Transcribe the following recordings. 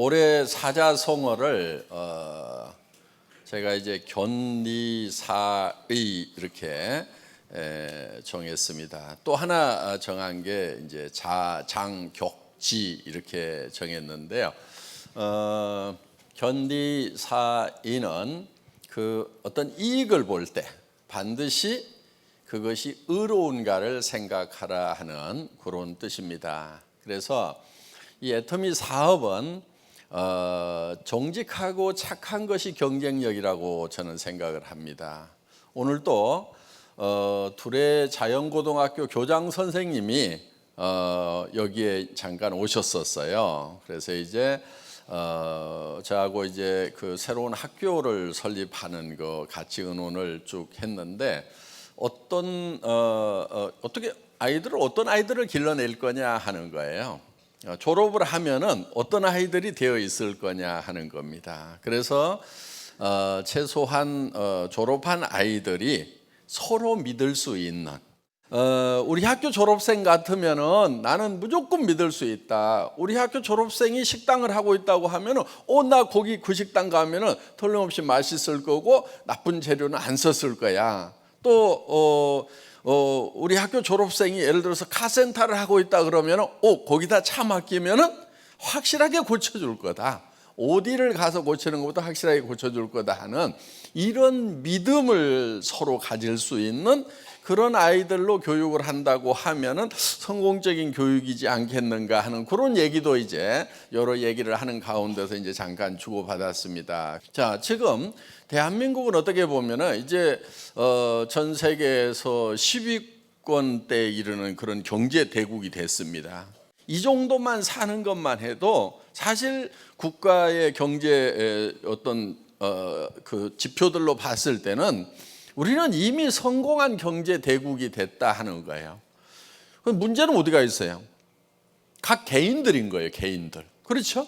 올해 사자성어를 제가 이제 견리사의 이렇게 정했습니다. 또 하나 정한 게 이제 자장격지 이렇게 정했는데요. 견리사의는 그 어떤 이익을 볼 때 반드시 그것이 의로운가를 생각하라 하는 그런 뜻입니다. 그래서 이 애터미 사업은 정직하고 착한 것이 경쟁력이라고 저는 생각을 합니다. 오늘도 둘의 자연고등학교 교장 선생님이 여기에 잠깐 오셨었어요. 그래서 이제 저하고 이제 그 새로운 학교를 설립하는 거 같이 의논을 쭉 했는데 어떻게 어떤 아이들을 길러낼 거냐 하는 거예요. 졸업을 하면은 어떤 아이들이 되어 있을 거냐 하는 겁니다. 그래서 최소한 졸업한 아이들이 서로 믿을 수 있는, 우리 학교 졸업생 같으면은 나는 무조건 믿을 수 있다. 우리 학교 졸업생이 식당을 하고 있다고 하면은 나 거기 그 식당 가면은 틀림없이 맛있을 거고 나쁜 재료는 안 썼을 거야. 또 우리 학교 졸업생이 예를 들어서 카센터를 하고 있다 그러면 거기다 차 맡기면은 확실하게 고쳐줄 거다. 어디를 가서 고치는 것보다 확실하게 고쳐줄 거다 하는 이런 믿음을 서로 가질 수 있는 그런 아이들로 교육을 한다고 하면은 성공적인 교육이지 않겠는가 하는 그런 얘기도 이제 여러 얘기를 하는 가운데서 이제 잠깐 주고받았습니다. 자, 지금 대한민국은 어떻게 보면은 이제 전 세계에서 10위권대에 이르는 그런 경제 대국이 됐습니다. 이 정도만 사는 것만 해도 사실 국가의 경제 어떤 그 지표들로 봤을 때는 우리는 이미 성공한 경제 대국이 됐다 하는 거예요. 문제는 어디가 있어요? 각 개인들인 거예요, 개인들. 그렇죠?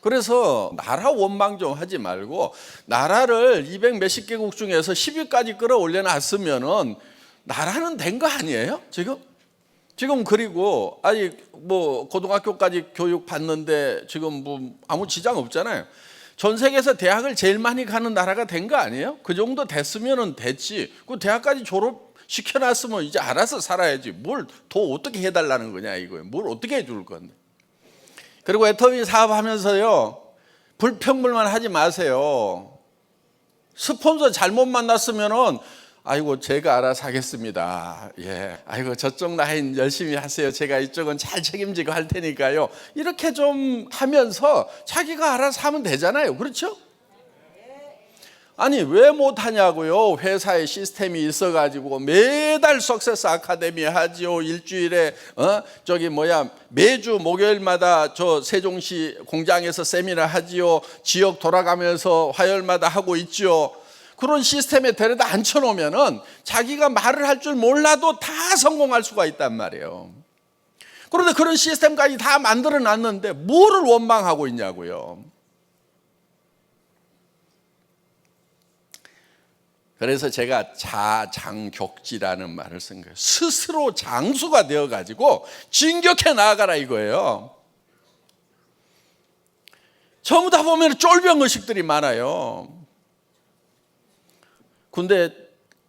그래서 나라 원망 좀 하지 말고 나라를 200 몇십 개국 중에서 10위까지 끌어올려 놨으면은 나라는 된 거 아니에요? 지금 그리고 아니 뭐 고등학교까지 교육 받는데 지금 뭐 아무 지장 없잖아요. 전 세계에서 대학을 제일 많이 가는 나라가 된 거 아니에요? 그 정도 됐으면은 됐지. 그 대학까지 졸업 시켜놨으면 이제 알아서 살아야지. 뭘 더 어떻게 해달라는 거냐 이거예요. 뭘 어떻게 해줄 건데. 그리고 애터미 사업하면서요 불평불만 하지 마세요. 스폰서 잘못 만났으면은 아이고 제가 알아서 하겠습니다. 아이고 저쪽 라인 열심히 하세요. 제가 이쪽은 잘 책임지고 할 테니까요. 이렇게 좀 하면서 자기가 알아서 하면 되잖아요. 그렇죠? 아니 왜 못하냐고요. 회사에 시스템이 있어가지고 매달 석세스 아카데미 하지요. 일주일에 매주 목요일마다 저 세종시 공장에서 세미나 하지요. 지역 돌아가면서 화요일마다 하고 있지요. 그런 시스템에 데려다 앉혀놓으면은 자기가 말을 할 줄 몰라도 다 성공할 수가 있단 말이에요. 그런데 그런 시스템까지 다 만들어 놨는데 뭐를 원망하고 있냐고요. 그래서 제가 자장격지라는 말을 쓴 거예요. 스스로 장수가 되어가지고 진격해 나아가라 이거예요. 전부 다 보면 쫄병의식들이 많아요. 근데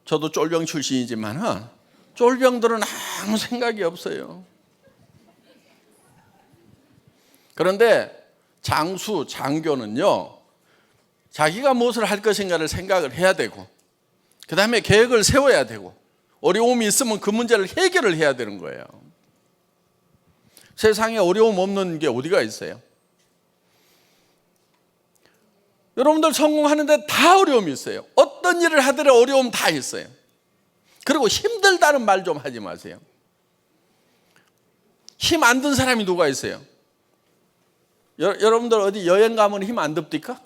저도 쫄병 출신이지만 쫄병들은 아무 생각이 없어요. 그런데 장수, 장교는요 자기가 무엇을 할 것인가를 생각을 해야 되고 그 다음에 계획을 세워야 되고 어려움이 있으면 그 문제를 해결을 해야 되는 거예요. 세상에 어려움 없는 게 어디가 있어요? 여러분들 성공하는데 다 어려움이 있어요. 어떤 일을 하더라도 어려움 다 있어요. 그리고 힘들다는 말 좀 하지 마세요. 힘 안 든 사람이 누가 있어요? 여러분들 어디 여행 가면 힘 안 듭니까?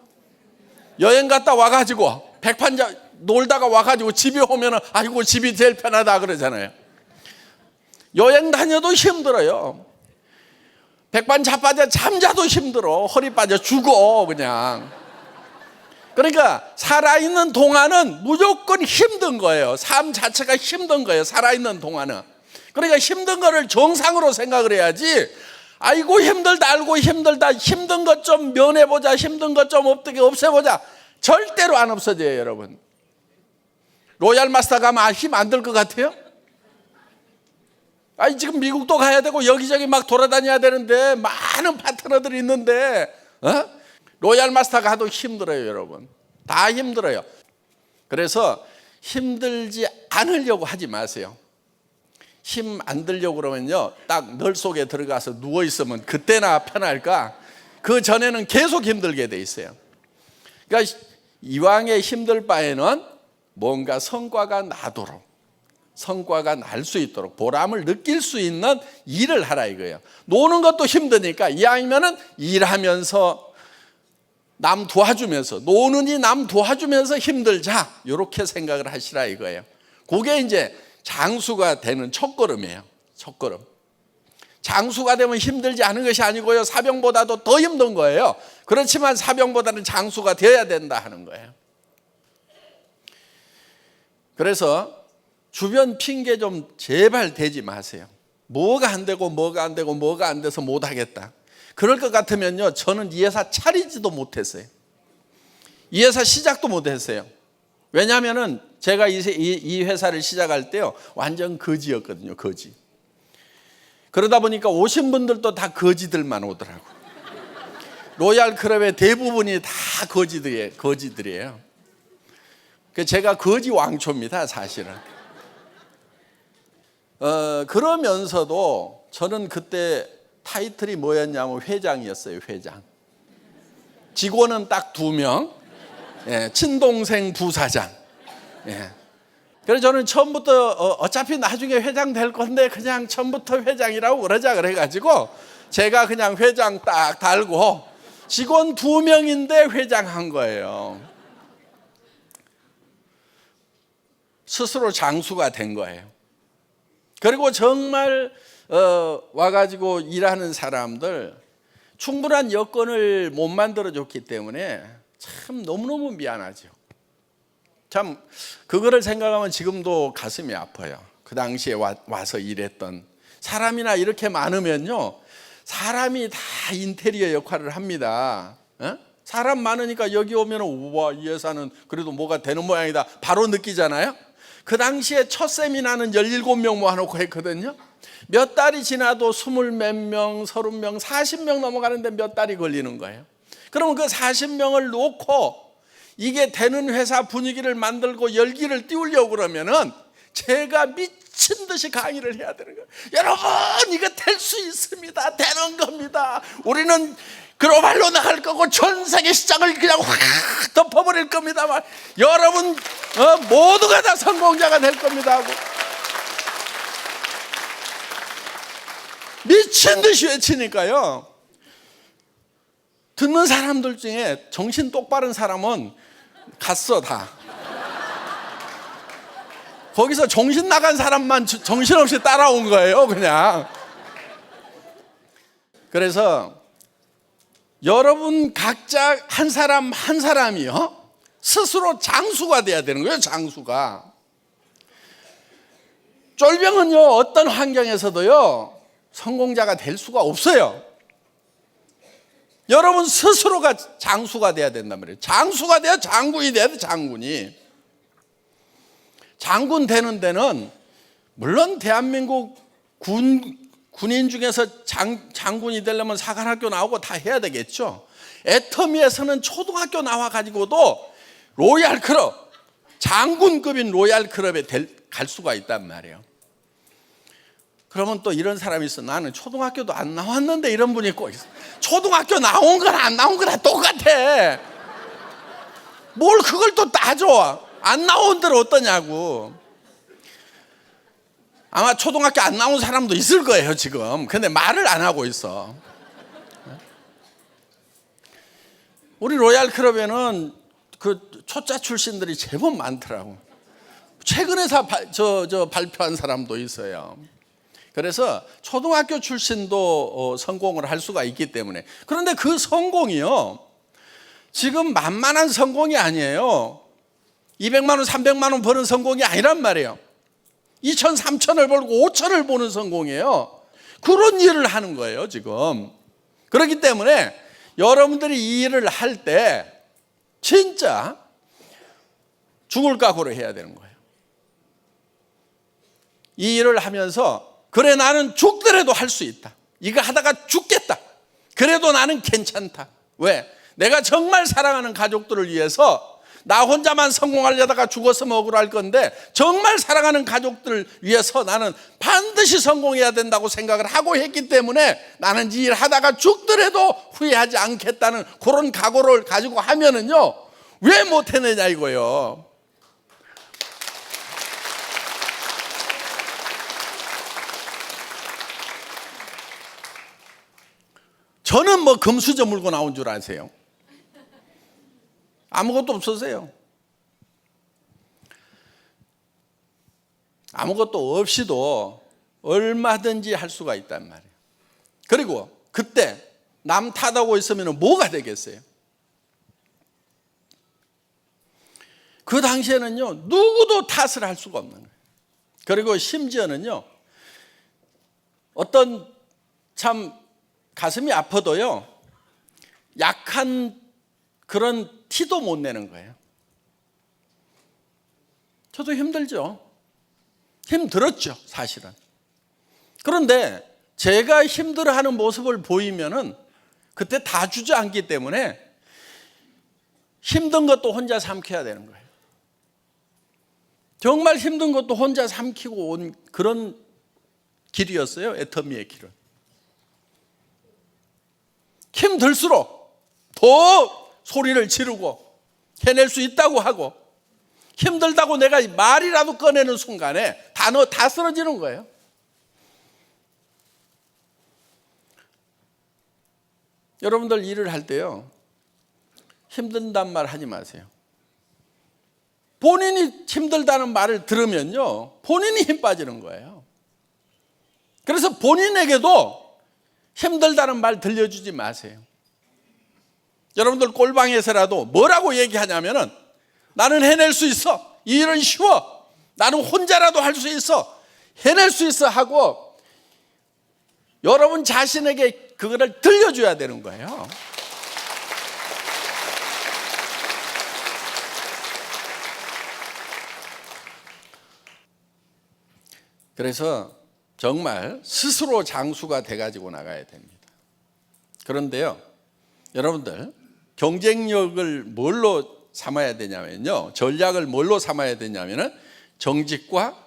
여행 갔다 와가지고 백판자 놀다가 와가지고 집에 오면 아이고 집이 제일 편하다 그러잖아요. 여행 다녀도 힘들어요. 백반 자빠져 잠자도 힘들어. 허리 빠져 죽어 그냥. 그러니까 살아있는 동안은 무조건 힘든 거예요. 삶 자체가 힘든 거예요. 살아있는 동안은. 그러니까 힘든 거를 정상으로 생각을 해야지 아이고 힘들다, 알고 힘들다, 힘든 것 좀 면해보자, 힘든 것 좀 어떻게 없애보자. 절대로 안 없어져요, 여러분. 로얄 마스터 가면 힘 안 들 것 같아요? 아니 지금 미국도 가야 되고 여기저기 막 돌아다녀야 되는데 많은 파트너들이 있는데 로얄 마스터 가도 힘들어요, 여러분. 다 힘들어요. 그래서 힘들지 않으려고 하지 마세요. 힘 안 들려고 그러면요, 딱 널 속에 들어가서 누워 있으면 그때나 편할까? 그 전에는 계속 힘들게 돼 있어요. 그러니까 이왕에 힘들 바에는 뭔가 성과가 나도록, 성과가 날 수 있도록, 보람을 느낄 수 있는 일을 하라 이거예요. 노는 것도 힘드니까 이왕이면은 일하면서 남 도와주면서, 노는이 남 도와주면서 힘들자, 이렇게 생각을 하시라 이거예요. 그게 이제 장수가 되는 첫걸음이에요. 첫걸음. 장수가 되면 힘들지 않은 것이 아니고요, 사병보다도 더 힘든 거예요. 그렇지만 사병보다는 장수가 되어야 된다 하는 거예요. 그래서 주변 핑계 좀 제발 대지 마세요. 뭐가 안 되고 뭐가 안 되고 뭐가 안 돼서 못 하겠다. 그럴 것 같으면요, 저는 이 회사 차리지도 못했어요. 이 회사 시작도 못했어요. 왜냐하면은 제가 이 회사를 시작할 때요, 완전 거지였거든요. 거지. 그러다 보니까 오신 분들도 다 거지들만 오더라고요. 로얄 클럽의 대부분이 다 거지들이에요. 제가 거지 왕초입니다, 사실은. 그러면서도 저는 그때 타이틀이 뭐였냐면 회장이었어요. 회장. 직원은 딱 2명, 친동생 부사장. 그래서 저는 처음부터 어차피 나중에 회장 될 건데 그냥 처음부터 회장이라고 그러자 그래가지고 제가 그냥 회장 딱 달고 직원 2명인데 회장한 거예요. 스스로 장수가 된 거예요. 그리고 정말 와가지고 일하는 사람들 충분한 여건을 못 만들어줬기 때문에 참 너무너무 미안하죠. 참 그거를 생각하면 지금도 가슴이 아파요. 그 당시에 와서 일했던 사람이나 이렇게 많으면요, 사람이 다 인테리어 역할을 합니다. 사람 많으니까 여기 오면 우와, 이 회사는 그래도 뭐가 되는 모양이다 바로 느끼잖아요. 그 당시에 첫 세미나는 17명 모아놓고 했거든요. 몇 달이 지나도 20몇 명, 30명, 40명 넘어가는데 몇 달이 걸리는 거예요. 그러면 그 40명을 놓고 이게 되는 회사 분위기를 만들고 열기를 띄우려고 그러면은 제가 미친 듯이 강의를 해야 되는 거예요. 여러분, 이거 될 수 있습니다. 되는 겁니다. 우리는 글로벌로 나갈 거고 전 세계 시장을 그냥 확 덮어버릴 겁니다. 여러분 모두가 다 성공자가 될 겁니다 하고 미친 듯이 외치니까요, 듣는 사람들 중에 정신 똑바른 사람은 갔어 다. 거기서 정신 나간 사람만 정신없이 따라온 거예요 그냥. 그래서 여러분 각자 한 사람 한 사람이요, 스스로 장수가 돼야 되는 거예요. 장수가. 쫄병은요, 어떤 환경에서도요 성공자가 될 수가 없어요. 여러분 스스로가 장수가 돼야 된단 말이에요. 장수가 돼야 장군이 돼야 돼. 장군이. 장군 되는 데는 물론 대한민국 군인 중에서 장군이 되려면 사관학교 나오고 다 해야 되겠죠. 애터미에서는 초등학교 나와가지고도 로얄 클럽, 장군급인 로얄 클럽에 갈 수가 있단 말이에요. 그러면 또 이런 사람이 있어. 나는 초등학교도 안 나왔는데, 이런 분이 꼭 있어. 초등학교 나온 거나 안 나온 거나 똑같아. 뭘 그걸 또 따져. 안 나온 데는 어떠냐고. 아마 초등학교 안 나온 사람도 있을 거예요 지금. 근데 말을 안 하고 있어. 우리 로얄 클럽에는 그 초짜 출신들이 제법 많더라고. 최근에 발표한 사람도 있어요. 그래서 초등학교 출신도 성공을 할 수가 있기 때문에. 그런데 그 성공이요, 지금 만만한 성공이 아니에요. 200만 원, 300만 원 버는 성공이 아니란 말이에요. 2천, 3천을 벌고 5천을 보는 성공이에요. 그런 일을 하는 거예요, 지금. 그렇기 때문에 여러분들이 이 일을 할 때 진짜 죽을 각오를 해야 되는 거예요. 이 일을 하면서 그래, 나는 죽더라도 할 수 있다. 이거 하다가 죽겠다. 그래도 나는 괜찮다. 왜? 내가 정말 사랑하는 가족들을 위해서 나 혼자만 성공하려다가 죽었으면 억울할 건데 정말 사랑하는 가족들을 위해서 나는 반드시 성공해야 된다고 생각을 하고 했기 때문에 나는 이 일 하다가 죽더라도 후회하지 않겠다는 그런 각오를 가지고 하면은요, 왜 못해내냐 이거예요. 저는 뭐 금수저 물고 나온 줄 아세요? 아무것도 없으세요. 아무것도 없이도 얼마든지 할 수가 있단 말이에요. 그리고 그때 남 탓하고 있으면 뭐가 되겠어요? 그 당시에는요, 누구도 탓을 할 수가 없는 거예요. 그리고 심지어는요, 어떤 참 가슴이 아파도요, 약한 그런 티도 못 내는 거예요. 저도 힘들죠. 힘들었죠, 사실은. 그런데 제가 힘들어하는 모습을 보이면은 그때 다 주저앉기 때문에 힘든 것도 혼자 삼켜야 되는 거예요. 정말 힘든 것도 혼자 삼키고 온 그런 길이었어요, 애터미의 길은. 힘들수록 더 소리를 지르고 해낼 수 있다고 하고, 힘들다고 내가 말이라도 꺼내는 순간에 단어 다 쓰러지는 거예요. 여러분들 일을 할 때요, 힘든단 말 하지 마세요. 본인이 힘들다는 말을 들으면요, 본인이 힘 빠지는 거예요. 그래서 본인에게도 힘들다는 말 들려주지 마세요. 여러분들 꼴방에서라도 뭐라고 얘기하냐면은 나는 해낼 수 있어. 이 일은 쉬워. 나는 혼자라도 할 수 있어. 해낼 수 있어 하고 여러분 자신에게 그거를 들려줘야 되는 거예요. 그래서 정말 스스로 장수가 돼가지고 나가야 됩니다. 그런데요, 여러분들 경쟁력을 뭘로 삼아야 되냐면요, 전략을 뭘로 삼아야 되냐면은 정직과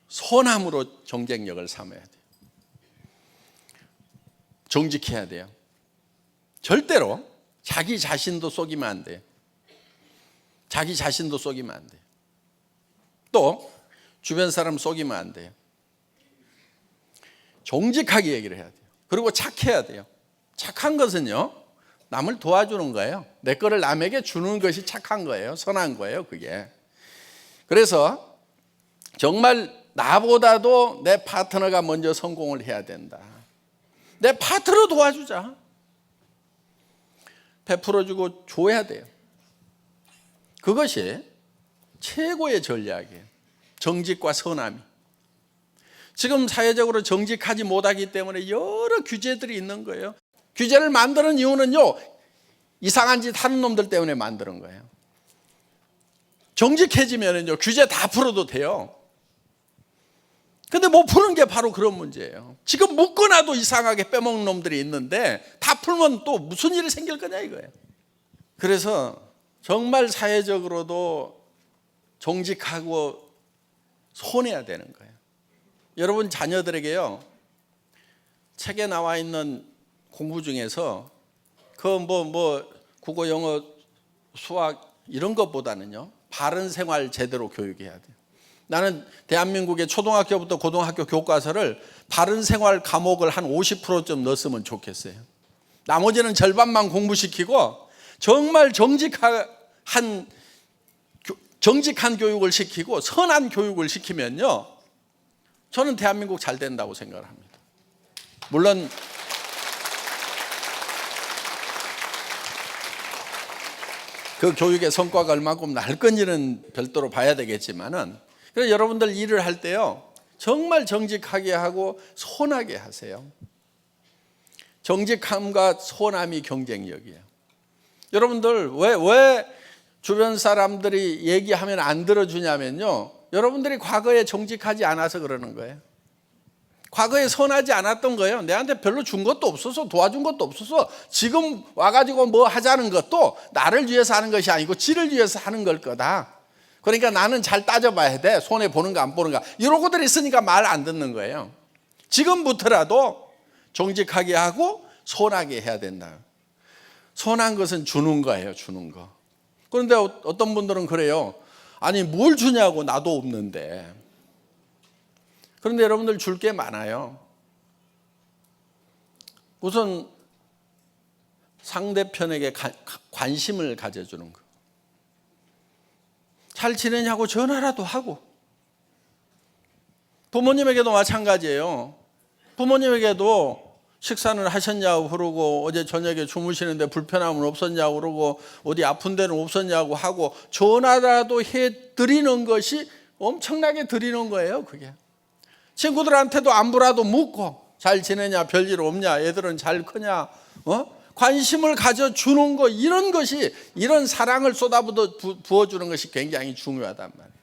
선함으로 경쟁력을 삼아야 돼요. 정직해야 돼요. 절대로 자기 자신도 속이면 안 돼요. 자기 자신도 속이면 안 돼요. 또 주변 사람 속이면 안 돼요. 정직하게 얘기를 해야 돼요. 그리고 착해야 돼요. 착한 것은요, 남을 도와주는 거예요. 내 거를 남에게 주는 것이 착한 거예요. 선한 거예요, 그게. 그래서 정말 나보다도 내 파트너가 먼저 성공을 해야 된다. 내 파트너 도와주자. 베풀어주고 줘야 돼요. 그것이 최고의 전략이에요. 정직과 선함이. 지금 사회적으로 정직하지 못하기 때문에 여러 규제들이 있는 거예요. 규제를 만드는 이유는요, 이상한 짓 하는 놈들 때문에 만드는 거예요. 정직해지면은요, 규제 다 풀어도 돼요. 근데 못 푸는 게 바로 그런 문제예요. 지금 묶어놔도 이상하게 빼먹는 놈들이 있는데 다 풀면 또 무슨 일이 생길 거냐 이거예요. 그래서 정말 사회적으로도 정직하고 손해야 되는 거예요. 여러분 자녀들에게요, 책에 나와 있는 공부 중에서 그 국어, 영어, 수학 이런 것보다는요, 바른 생활 제대로 교육해야 돼요. 나는 대한민국의 초등학교부터 고등학교 교과서를 바른 생활 과목을 한 50%좀 넣었으면 좋겠어요. 나머지는 절반만 공부시키고 정말 정직한 교육을 시키고 선한 교육을 시키면요, 저는 대한민국 잘 된다고 생각을 합니다. 물론 그 교육의 성과가 얼마큼 날 건지는 별도로 봐야 되겠지만은, 그래서 여러분들 일을 할 때요, 정말 정직하게 하고 선하게 하세요. 정직함과 선함이 경쟁력이에요. 여러분들 왜 주변 사람들이 얘기하면 안 들어주냐면요, 여러분들이 과거에 정직하지 않아서 그러는 거예요. 과거에 선하지 않았던 거예요. 내한테 별로 준 것도 없어서, 도와준 것도 없어서, 지금 와가지고 뭐 하자는 것도 나를 위해서 하는 것이 아니고 지를 위해서 하는 걸 거다. 그러니까 나는 잘 따져봐야 돼. 손해 보는가 안 보는가. 이런 것들이 있으니까 말 안 듣는 거예요. 지금부터라도 정직하게 하고 선하게 해야 된다. 선한 것은 주는 거예요, 주는 거. 그런데 어떤 분들은 그래요. 아니, 뭘 주냐고, 나도 없는데. 그런데 여러분들 줄 게 많아요. 우선 상대편에게 관심을 가져주는 거. 잘 지내냐고 전화라도 하고. 부모님에게도 마찬가지예요. 부모님에게도 식사는 하셨냐고 그러고, 어제 저녁에 주무시는데 불편함은 없었냐고 그러고, 어디 아픈 데는 없었냐고 하고, 전화라도 해드리는 것이 엄청나게 드리는 거예요, 그게. 친구들한테도 안부라도 묻고, 잘 지내냐, 별일 없냐, 애들은 잘 크냐, 관심을 가져주는 거, 이런 것이, 이런 사랑을 부어주는 것이 굉장히 중요하단 말이에요.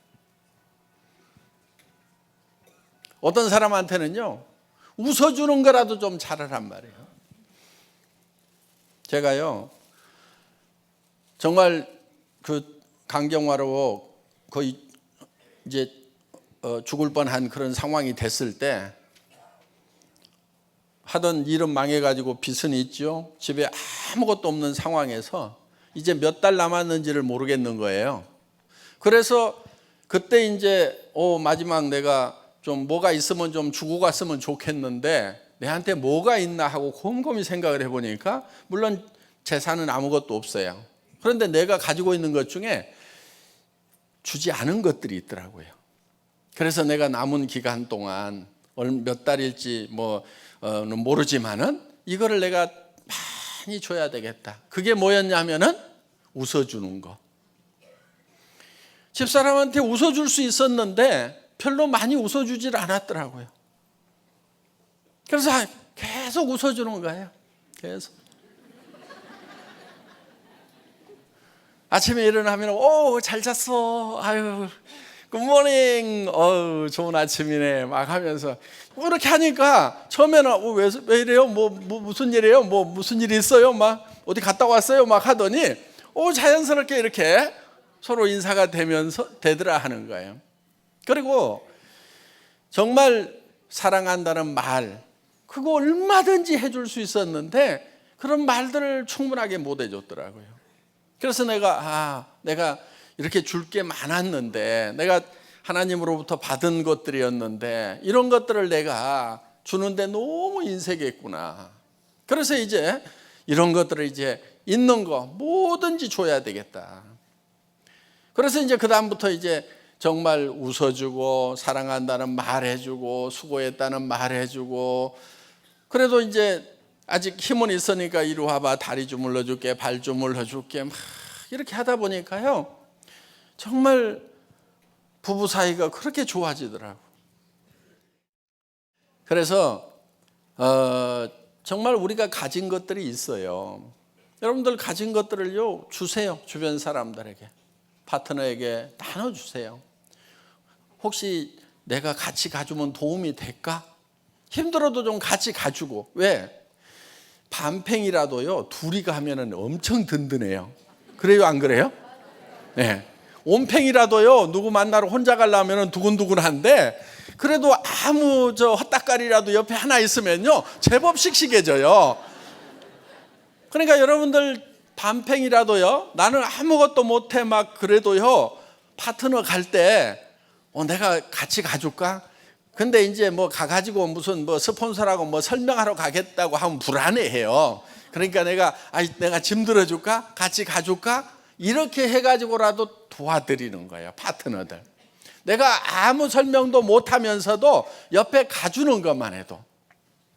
어떤 사람한테는요, 웃어주는 거라도 좀 잘하란 말이에요. 제가요, 정말 그 강경화로 거의 이제 죽을 뻔한 그런 상황이 됐을 때, 하던 일은 망해가지고 빚은 있죠. 집에 아무것도 없는 상황에서 이제 몇 달 남았는지를 모르겠는 거예요. 그래서 그때 이제 마지막 내가 좀 뭐가 있으면 좀 주고 갔으면 좋겠는데 내한테 뭐가 있나 하고 곰곰이 생각을 해보니까, 물론 재산은 아무것도 없어요. 그런데 내가 가지고 있는 것 중에 주지 않은 것들이 있더라고요. 그래서 내가 남은 기간 동안 몇 달일지 모르지만은 이거를 내가 많이 줘야 되겠다. 그게 뭐였냐면은 웃어주는 거. 집사람한테 웃어줄 수 있었는데 별로 많이 웃어주질 않았더라고요. 그래서 계속 웃어주는 거예요. 계속. 아침에 일어나면 잘 잤어. 아유, 굿모닝. 좋은 아침이네. 막 하면서 그렇게 하니까 처음에는 왜 이래요? 무슨 일이에요? 무슨 일이 있어요? 막 어디 갔다 왔어요? 막 하더니 자연스럽게 이렇게 서로 인사가 되더라 하는 거예요. 그리고 정말 사랑한다는 말, 그거 얼마든지 해줄 수 있었는데 그런 말들을 충분하게 못 해줬더라고요. 그래서 내가 이렇게 줄 게 많았는데, 내가 하나님으로부터 받은 것들이었는데 이런 것들을 내가 주는데 너무 인색했구나. 그래서 이제 이런 것들을 이제 있는 거 뭐든지 줘야 되겠다. 그래서 이제 그 다음부터 이제 정말 웃어주고, 사랑한다는 말 해주고, 수고했다는 말 해주고, 그래도 이제 아직 힘은 있으니까 이리 와봐, 다리 주물러 줄게, 발 주물러 줄게, 막 이렇게 하다 보니까요, 정말 부부 사이가 그렇게 좋아지더라고. 그래서 정말 우리가 가진 것들이 있어요. 여러분들 가진 것들을요, 주세요. 주변 사람들에게, 파트너에게 나눠주세요. 혹시 내가 같이 가주면 도움이 될까? 힘들어도 좀 같이 가주고. 왜? 반팽이라도요, 둘이 가면은 엄청 든든해요. 그래요, 안 그래요? 네. 온팽이라도요, 누구 만나러 혼자 가려면 두근두근한데, 그래도 아무 헛다까리라도 옆에 하나 있으면요, 제법 씩씩해져요. 그러니까 여러분들 반팽이라도요, 나는 아무것도 못해 막 그래도요, 파트너 갈 때 내가 같이 가줄까? 근데 이제 가가지고 무슨 스폰서라고 설명하러 가겠다고 하면 불안해해요. 그러니까 내가 짐 들어줄까? 같이 가줄까? 이렇게 해가지고라도 도와드리는 거예요, 파트너들. 내가 아무 설명도 못하면서도 옆에 가주는 것만 해도.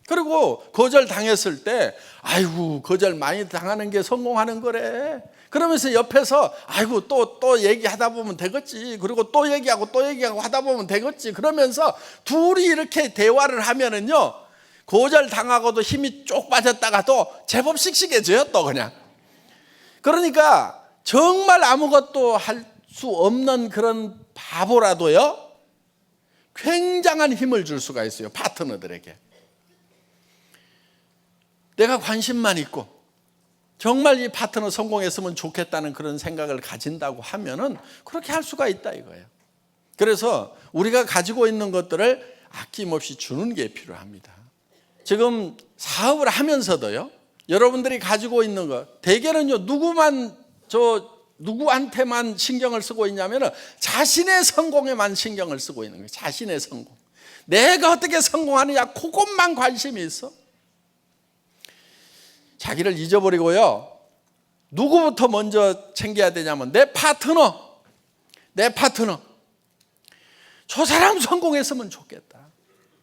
그리고 거절 당했을 때 아이고 거절 많이 당하는 게 성공하는 거래. 그러면서 옆에서 아이고 또 얘기하다 보면 되겠지. 그리고 또 얘기하고 하다 보면 되겠지. 그러면서 둘이 이렇게 대화를 하면은요, 거절 당하고도 힘이 쪽 빠졌다가도 제법 씩씩해져요 또 그냥. 그러니까 정말 아무것도 할 수 없는 그런 바보라도요, 굉장한 힘을 줄 수가 있어요, 파트너들에게. 내가 관심만 있고 정말 이 파트너 성공했으면 좋겠다는 그런 생각을 가진다고 하면은 그렇게 할 수가 있다 이거예요. 그래서 우리가 가지고 있는 것들을 아낌없이 주는 게 필요합니다. 지금 사업을 하면서도요, 여러분들이 가지고 있는 것, 대개는요, 누구한테만 신경을 쓰고 있냐면은 자신의 성공에만 신경을 쓰고 있는 거예요. 자신의 성공. 내가 어떻게 성공하느냐, 그것만 관심이 있어. 자기를 잊어버리고요, 누구부터 먼저 챙겨야 되냐면 내 파트너. 저 사람 성공했으면 좋겠다.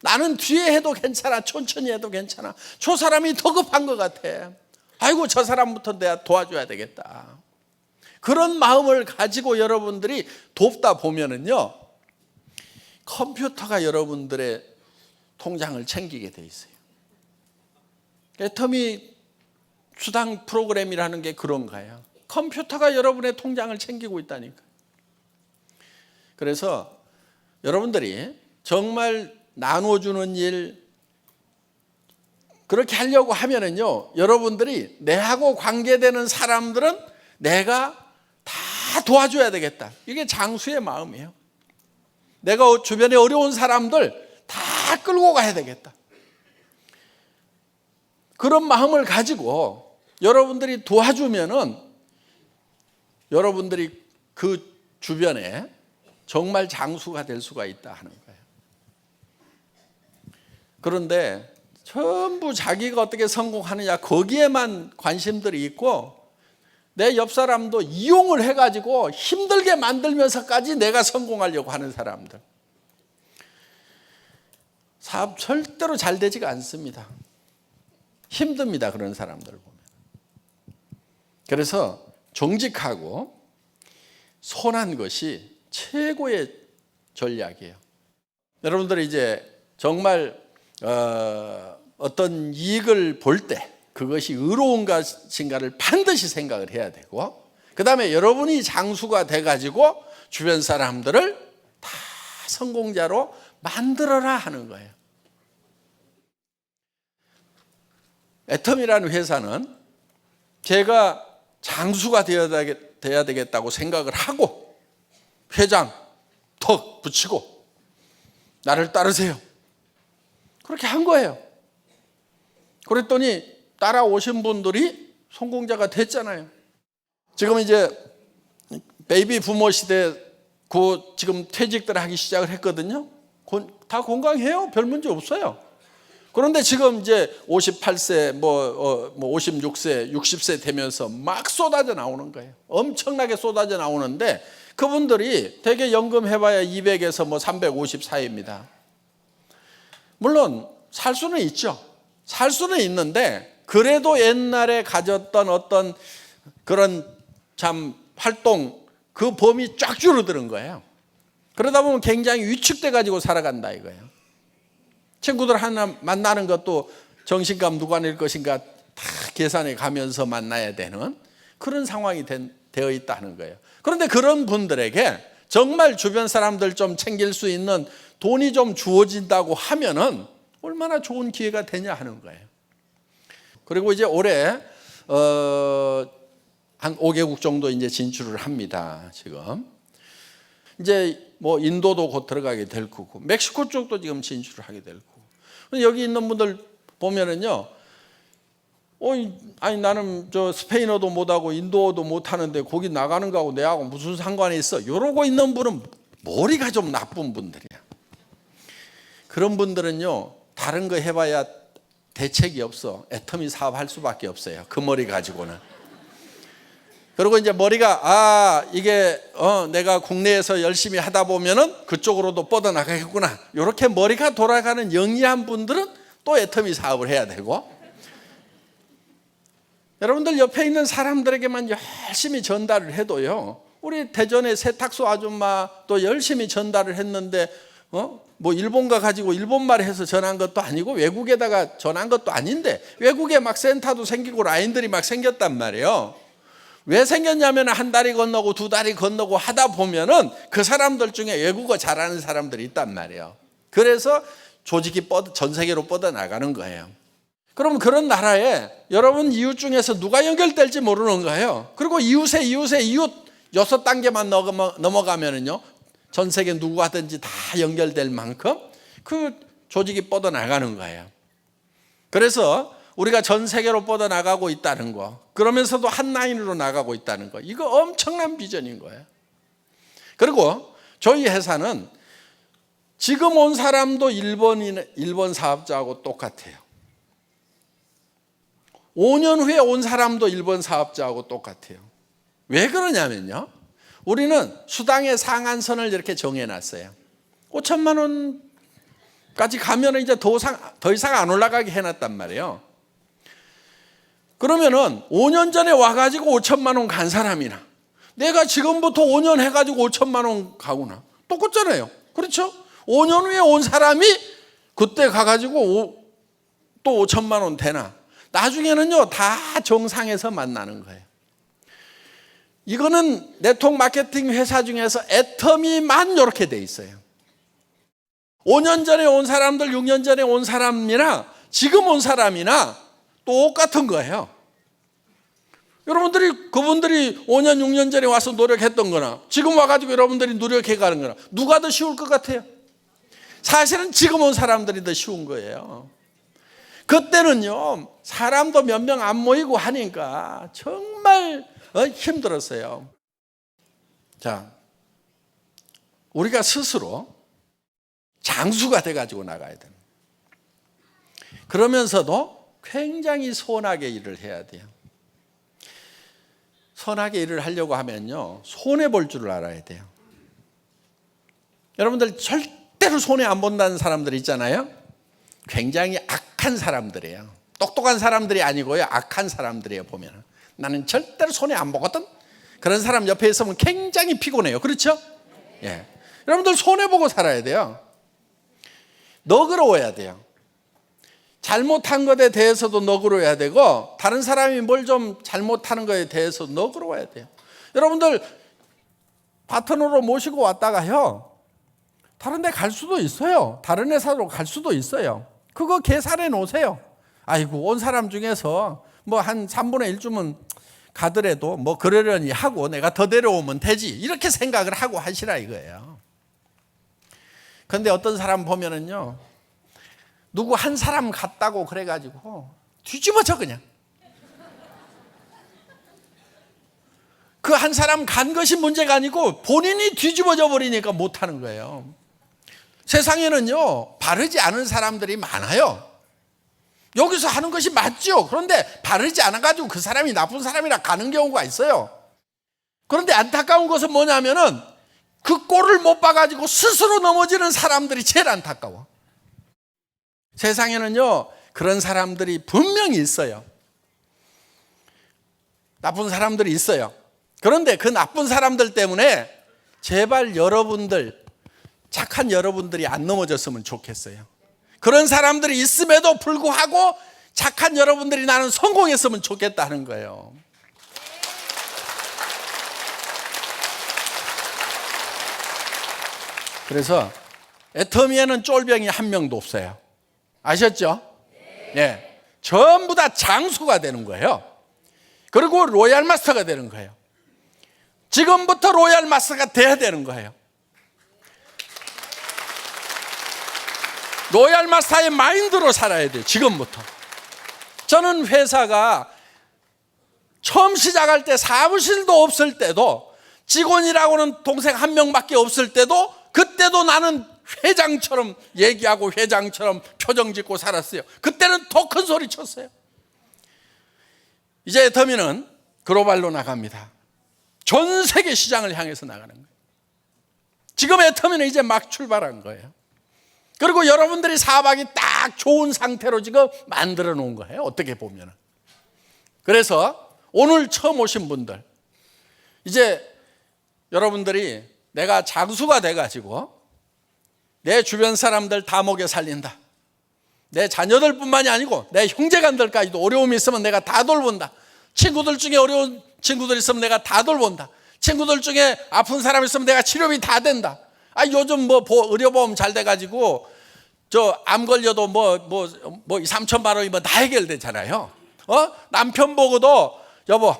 나는 뒤에 해도 괜찮아, 천천히 해도 괜찮아. 저 사람이 더 급한 것 같아. 아이고 저 사람부터 내가 도와줘야 되겠다. 그런 마음을 가지고 여러분들이 돕다 보면은요, 컴퓨터가 여러분들의 통장을 챙기게 돼 있어요. 애터미 수당 프로그램이라는 게 그런 거예요. 컴퓨터가 여러분의 통장을 챙기고 있다니까. 그래서 여러분들이 정말 나눠주는 일, 그렇게 하려고 하면은요, 여러분들이 내하고 관계되는 사람들은 내가 다 도와줘야 되겠다. 이게 장수의 마음이에요. 내가 주변에 어려운 사람들 다 끌고 가야 되겠다. 그런 마음을 가지고 여러분들이 도와주면은 여러분들이 그 주변에 정말 장수가 될 수가 있다 하는 거예요. 그런데 전부 자기가 어떻게 성공하느냐, 거기에만 관심들이 있고 내 옆 사람도 이용을 해가지고 힘들게 만들면서까지 내가 성공하려고 하는 사람들, 사업 절대로 잘 되지가 않습니다. 힘듭니다, 그런 사람들 보면. 그래서 정직하고 선한 것이 최고의 전략이에요. 여러분들이 이제 정말 어떤 이익을 볼 때 그것이 의로운 것인가를 반드시 생각을 해야 되고, 그 다음에 여러분이 장수가 돼가지고 주변 사람들을 다 성공자로 만들어라 하는 거예요. 애텀이라는 회사는 제가 장수가 되어야 되겠다고 생각을 하고 회장 턱 붙이고 나를 따르세요, 그렇게 한 거예요. 그랬더니 따라오신 분들이 성공자가 됐잖아요. 지금 이제 베이비 부모 시대 지금 퇴직들 하기 시작을 했거든요. 다 건강해요. 별 문제 없어요. 그런데 지금 이제 58세, 56세, 60세 되면서 막 쏟아져 나오는 거예요. 엄청나게 쏟아져 나오는데 그분들이 대개 연금 해봐야 200에서 350 사이입니다. 물론 살 수는 있죠. 살 수는 있는데 그래도 옛날에 가졌던 어떤 그런 참 활동, 그 범위 쫙 줄어드는 거예요. 그러다 보면 굉장히 위축돼 가지고 살아간다 이거예요. 친구들 하나 만나는 것도 정신값 누가 낼 것인가 다 계산해 가면서 만나야 되는 그런 상황이 되어 있다는 거예요. 그런데 그런 분들에게 정말 주변 사람들 좀 챙길 수 있는 돈이 좀 주어진다고 하면은 얼마나 좋은 기회가 되냐 하는 거예요. 그리고 이제 올해 한 5개국 정도 이제 진출을 합니다. 지금 이제 인도도 곧 들어가게 될 거고 멕시코 쪽도 지금 진출을 하게 될 거고, 여기 있는 분들 보면은요, 아니 나는 저 스페인어도 못하고 인도어도 못하는데 거기 나가는 거하고 내하고 무슨 상관이 있어? 이러고 있는 분은 머리가 좀 나쁜 분들이야. 그런 분들은요, 다른 거 해봐야 대책이 없어. 애터미 사업할 수밖에 없어요, 그 머리 가지고는. 그리고 이제 머리가 이게 내가 국내에서 열심히 하다 보면은 그쪽으로도 뻗어나가겠구나, 이렇게 머리가 돌아가는 영리한 분들은 또 애터미 사업을 해야 되고. 여러분들 옆에 있는 사람들에게만 열심히 전달을 해도요, 우리 대전의 세탁소 아줌마 또 열심히 전달을 했는데 뭐 일본가 가지고 일본말 해서 전한 것도 아니고 외국에다가 전한 것도 아닌데 외국에 막 센터도 생기고 라인들이 막 생겼단 말이에요. 왜 생겼냐면 한 다리 건너고 두 다리 건너고 하다 보면은 그 사람들 중에 외국어 잘하는 사람들이 있단 말이에요. 그래서 조직이 전 세계로 뻗어나가는 거예요. 그럼 그런 나라에 여러분 이웃 중에서 누가 연결될지 모르는 거예요. 그리고 이웃의 이웃 6단계만 넘어가면은요, 전 세계 누구하든지 다 연결될 만큼 그 조직이 뻗어나가는 거예요. 그래서 우리가 전 세계로 뻗어나가고 있다는 거, 그러면서도 한 라인으로 나가고 있다는 거, 이거 엄청난 비전인 거예요. 그리고 저희 회사는 지금 온 사람도 일본 사업자하고 똑같아요. 5년 후에 온 사람도 일본 사업자하고 똑같아요. 왜 그러냐면요, 우리는 수당의 상한선을 이렇게 정해놨어요. 5천만 원까지 가면 이제 더 이상 안 올라가게 해놨단 말이에요. 그러면은 5년 전에 와가지고 5천만 원 간 사람이나 내가 지금부터 5년 해가지고 5천만 원 가구나 똑같잖아요. 그렇죠? 5년 후에 온 사람이 그때 가가지고 또 5천만 원 되나? 나중에는요, 다 정상에서 만나는 거예요. 이거는 네트워크 마케팅 회사 중에서 애터미만 이렇게 돼 있어요. 5년 전에 온 사람들, 6년 전에 온 사람이나 지금 온 사람이나 똑같은 거예요. 그분들이 5년, 6년 전에 와서 노력했던 거나 지금 와가지고 여러분들이 노력해 가는 거나 누가 더 쉬울 것 같아요? 사실은 지금 온 사람들이 더 쉬운 거예요. 그때는요, 사람도 몇 명 안 모이고 하니까 정말 힘들었어요. 자, 우리가 스스로 장수가 돼가지고 나가야 돼요. 그러면서도 굉장히 선하게 일을 해야 돼요. 선하게 일을 하려고 하면요, 손해볼 줄을 알아야 돼요. 여러분들 절대로 손해 안 본다는 사람들 있잖아요. 굉장히 악한 사람들이에요. 똑똑한 사람들이 아니고요, 악한 사람들이에요. 보면 나는 절대로 손해 안 보거든. 그런 사람 옆에 있으면 굉장히 피곤해요. 그렇죠? 예. 여러분들 손해보고 살아야 돼요. 너그러워야 돼요. 잘못한 것에 대해서도 너그러워야 되고, 다른 사람이 뭘 좀 잘못하는 것에 대해서 너그러워야 돼요. 여러분들 파트너로 모시고 왔다가요, 다른 데 갈 수도 있어요. 다른 회사로 갈 수도 있어요. 그거 계산해 놓으세요. 아이고, 온 사람 중에서 뭐 한 3분의 1 주면 가더라도 뭐 그러려니 하고 내가 더 데려오면 되지, 이렇게 생각을 하고 하시라 이거예요. 그런데 어떤 사람 보면은요, 누구 한 사람 갔다고 그래가지고 뒤집어져 그냥. 그 한 사람 간 것이 문제가 아니고 본인이 뒤집어져 버리니까 못하는 거예요. 세상에는요, 바르지 않은 사람들이 많아요. 여기서 하는 것이 맞죠. 그런데 바르지 않아가지고 그 사람이 나쁜 사람이라 가는 경우가 있어요. 그런데 안타까운 것은 뭐냐면은 그 꼴을 못 봐가지고 스스로 넘어지는 사람들이 제일 안타까워. 세상에는요, 그런 사람들이 분명히 있어요. 나쁜 사람들이 있어요. 그런데 그 나쁜 사람들 때문에 제발 여러분들, 착한 여러분들이 안 넘어졌으면 좋겠어요. 그런 사람들이 있음에도 불구하고 착한 여러분들이 나는 성공했으면 좋겠다는 거예요. 그래서 애터미에는 쫄병이 한 명도 없어요. 아셨죠? 네. 전부 다 장수가 되는 거예요. 그리고 로얄 마스터가 되는 거예요. 지금부터 로얄 마스터가 돼야 되는 거예요. 로얄 마스터의 마인드로 살아야 돼요. 지금부터. 저는 회사가 처음 시작할 때 사무실도 없을 때도, 직원이라고는 동생 한 명밖에 없을 때도, 그때도 나는 회장처럼 얘기하고 회장처럼 표정 짓고 살았어요. 그때는 더 큰 소리 쳤어요. 이제 애터미는 글로벌로 나갑니다. 전 세계 시장을 향해서 나가는 거예요. 지금 애터미는 이제 막 출발한 거예요. 그리고 여러분들이 사박이 딱 좋은 상태로 지금 만들어 놓은 거예요. 어떻게 보면. 그래서 오늘 처음 오신 분들, 이제 여러분들이 내가 장수가 돼가지고 내 주변 사람들 다 먹여 살린다. 내 자녀들뿐만이 아니고 내 형제간들까지도 어려움이 있으면 내가 다 돌본다. 친구들 중에 어려운 친구들 있으면 내가 다 돌본다. 친구들 중에 아픈 사람 있으면 내가 치료비 다 된다. 요즘 의료보험 잘 돼가지고 저 암 걸려도 2, 3천만 원이면 다 해결되잖아요. 남편 보고도 여보,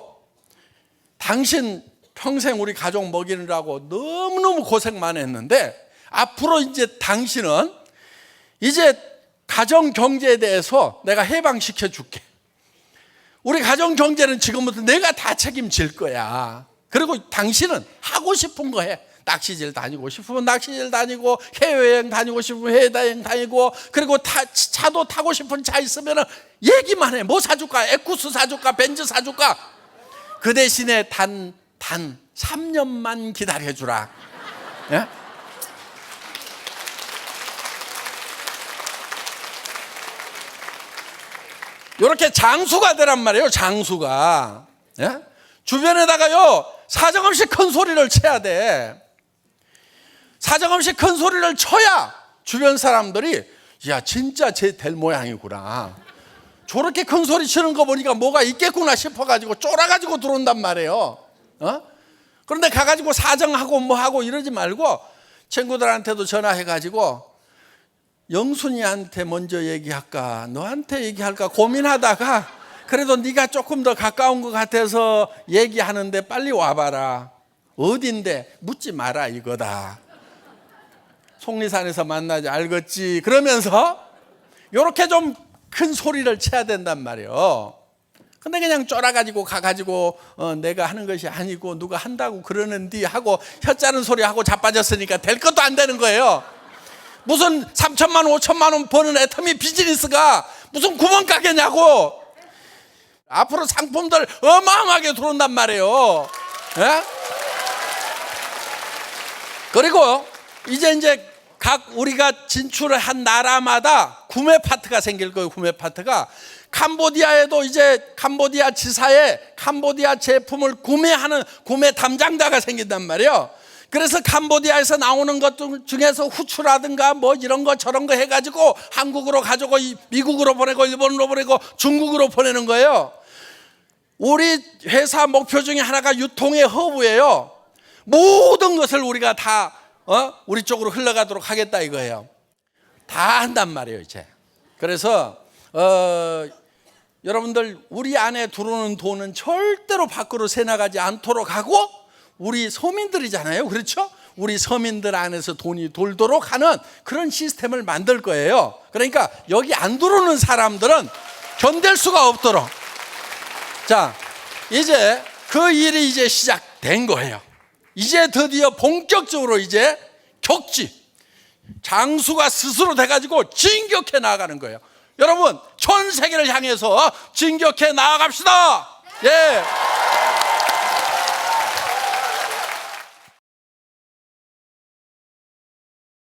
당신 평생 우리 가족 먹이느라고 너무너무 고생만 했는데 앞으로 이제 당신은 이제 가정 경제에 대해서 내가 해방시켜 줄게. 우리 가정 경제는 지금부터 내가 다 책임질 거야. 그리고 당신은 하고 싶은 거 해. 낚시질 다니고 싶으면 낚시질 다니고, 해외여행 다니고 싶으면 해외여행 다니고, 그리고 차도 타고 싶은 차 있으면 얘기만 해. 뭐 사줄까? 에쿠스 사줄까? 벤츠 사줄까? 그 대신에 단 3년만 기다려주라. 예? 이렇게 장수가 되란 말이에요. 장수가. 예? 주변에다가요 사정없이 큰 소리를 쳐야 돼. 사정없이 큰 소리를 쳐야 주변 사람들이 야 진짜 쟤 될 모양이구나. 저렇게 큰 소리 치는 거 보니까 뭐가 있겠구나 싶어가지고 쫄아가지고 들어온단 말이에요. 그런데 가가지고 사정하고 뭐하고 이러지 말고 친구들한테도 전화해가지고 영순이한테 먼저 얘기할까 너한테 얘기할까 고민하다가 그래도 네가 조금 더 가까운 것 같아서 얘기하는데 빨리 와봐라. 어딘데? 묻지 마라 이거다. 속리산에서 만나지 알겠지? 그러면서 이렇게 좀 큰 소리를 쳐야 된단 말이에요. 근데 그냥 쫄아가지고 가가지고 내가 하는 것이 아니고 누가 한다고 그러는디 하고 혀 짜는 소리 하고 자빠졌으니까 될 것도 안 되는 거예요. 무슨 3천만 원 5천만 원 버는 애터미 비즈니스가 무슨 구멍가게냐고. 앞으로 상품들 어마어마하게 들어온단 말이에요. 예? 그리고 이제 각 우리가 진출을 한 나라마다 구매 파트가 생길 거예요. 구매 파트가. 캄보디아에도 이제 캄보디아 지사에 캄보디아 제품을 구매하는 구매 담당자가 생긴단 말이에요. 그래서 캄보디아에서 나오는 것 중에서 후추라든가 뭐 이런 거 저런 거 해가지고 한국으로 가지고 미국으로 보내고 일본으로 보내고 중국으로 보내는 거예요. 우리 회사 목표 중에 하나가 유통의 허브예요. 모든 것을 우리가 다 우리 쪽으로 흘러가도록 하겠다 이거예요. 다 한단 말이에요 이제. 그래서 여러분들 우리 안에 들어오는 돈은 절대로 밖으로 새나가지 않도록 하고 우리 서민들이잖아요. 그렇죠? 우리 서민들 안에서 돈이 돌도록 하는 그런 시스템을 만들 거예요. 그러니까 여기 안 들어오는 사람들은 견딜 수가 없도록. 자, 이제 그 일이 이제 시작된 거예요. 이제 드디어 본격적으로 이제 격지 장수가 스스로 돼가지고 진격해 나아가는 거예요. 여러분 전 세계를 향해서 진격해 나아갑시다. 예.